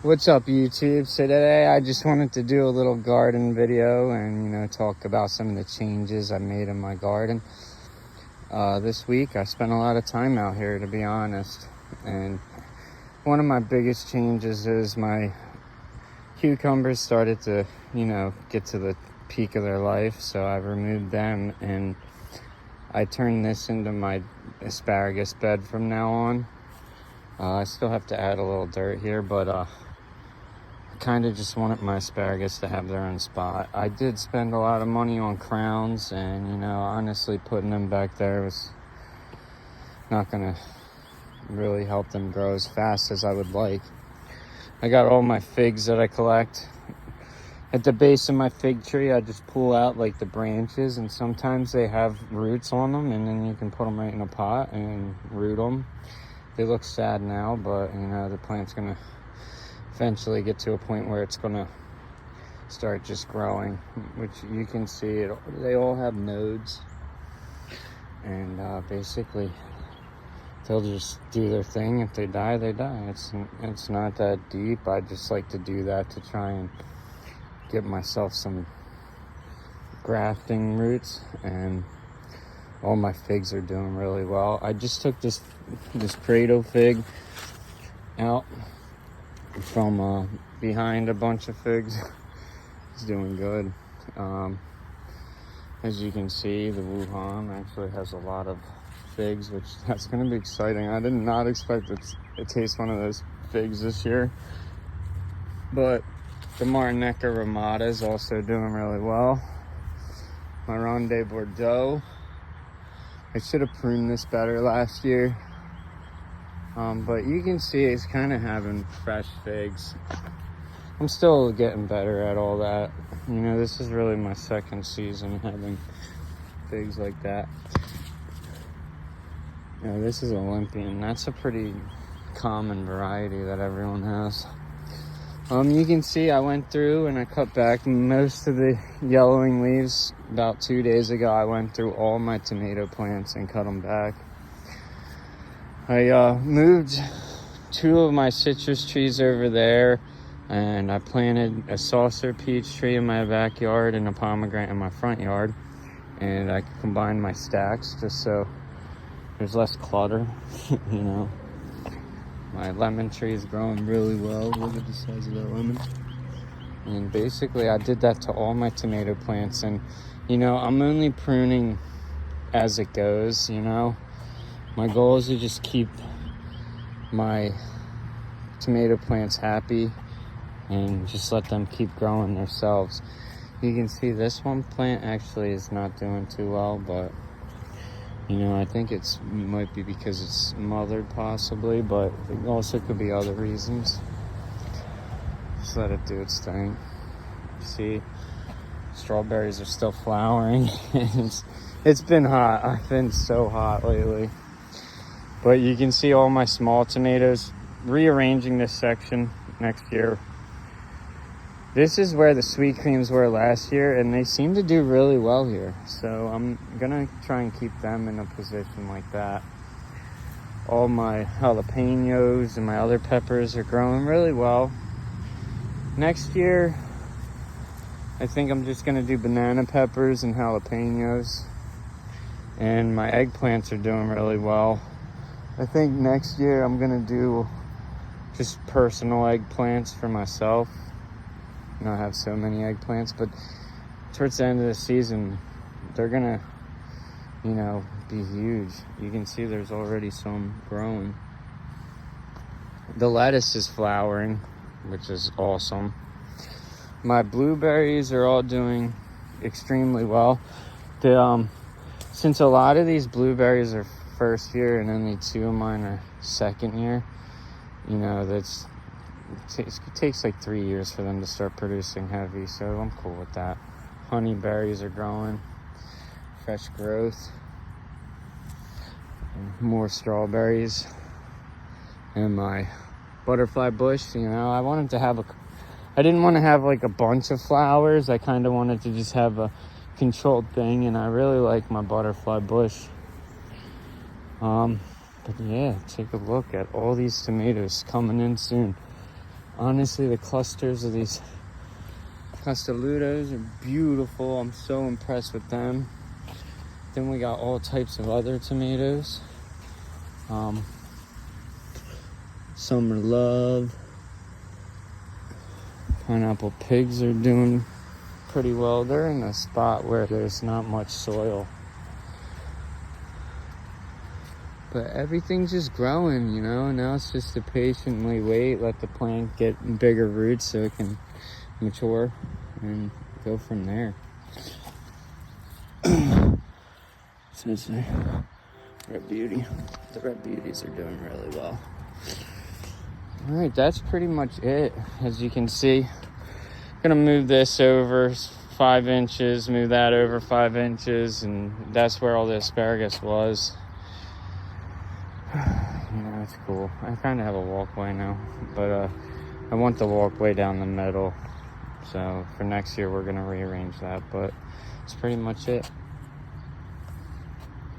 What's up, YouTube? So today I just wanted to do a little garden video and talk about some of the changes I made in my garden. This week I spent a lot of time out here, to be honest, and one of my biggest changes is my cucumbers started to get to the peak of their life, so I removed them and I turned this into my asparagus bed from now on. I still have to add a little dirt here, but I kind of just wanted my asparagus to have their own spot. I did spend a lot of money on crowns, and honestly putting them back there was not gonna really help them grow as fast as I would like. I got all my figs that I collect. At the base of my fig tree, I just pull out like the branches, and sometimes they have roots on them, and then you can put them right in a pot and root them. They look sad now, but the plant's gonna eventually get to a point where it's gonna start just growing, which you can see it. They all have nodes, and basically they'll just do their thing. If they die, they die. It's not that deep. I just like to do that to try and get myself some grafting roots, and all my figs are doing really well. I just took this Prado fig out from behind a bunch of figs. It's doing good. As you can see, the Wuhan actually has a lot of figs, which that's going to be exciting. I did not expect to taste one of those figs this year, but the Marneca Ramada is also doing really well. My Ronde Bordeaux, I should have pruned this better last year, but you can see it's kind of having fresh figs. I'm still getting better at all that. This is really my second season having figs like that. This is Olympian. That's a pretty common variety that everyone has. You can see I went through and I cut back most of the yellowing leaves. About 2 days ago, I went through all my tomato plants and cut them back. I moved 2 of my citrus trees over there, and I planted a saucer peach tree in my backyard and a pomegranate in my front yard, and I combined my stacks just so there's less clutter. My lemon tree is growing really well. Look at the size of that lemon. And basically I did that to all my tomato plants, and I'm only pruning as it goes. My goal is to just keep my tomato plants happy and just let them keep growing themselves. You can see this one plant actually is not doing too well, but I think it might be because it's mothered possibly, but it also could be other reasons. Just let it do its thing. See, strawberries are still flowering. It's been hot. I've been so hot lately. But you can see all my small tomatoes. Rearranging this section next year. This is where the sweet creams were last year, and they seem to do really well here. So I'm gonna try and keep them in a position like that. All my jalapenos and my other peppers are growing really well. Next year, I think I'm just gonna do banana peppers and jalapenos. And my eggplants are doing really well. I think next year I'm gonna do just personal eggplants for myself. I have so many eggplants, but towards the end of the season, they're gonna, be huge. You can see there's already some growing. The lettuce is flowering, which is awesome. My blueberries are all doing extremely well. Since a lot of these blueberries are first year and only 2 of mine are second year, it takes like 3 years for them to start producing heavy, so I'm cool with that. Honeyberries are growing, fresh growth. More strawberries. And my butterfly bush, I wanted to have I didn't want to have like a bunch of flowers. I kind of wanted to just have a controlled thing, and I really like my butterfly bush. But yeah, take a look at all these tomatoes coming in soon. Honestly, the clusters of these Castelludos are beautiful. I'm so impressed with them. Then we got all types of other tomatoes. Summer Love. Pineapple Pigs are doing pretty well. They're in a spot where there's not much soil. But everything's just growing, you know. Now it's just to patiently wait, let the plant get bigger roots so it can mature and go from there. So it's a Red Beauty. The Red Beauties are doing really well. All right, that's pretty much it. As you can see, I'm gonna move this over 5 inches, move that over 5 inches, and that's where all the asparagus was. You know, it's cool. I kind of have a walkway now, but I want the walkway down the middle. So for next year, we're gonna rearrange that, but that's pretty much it.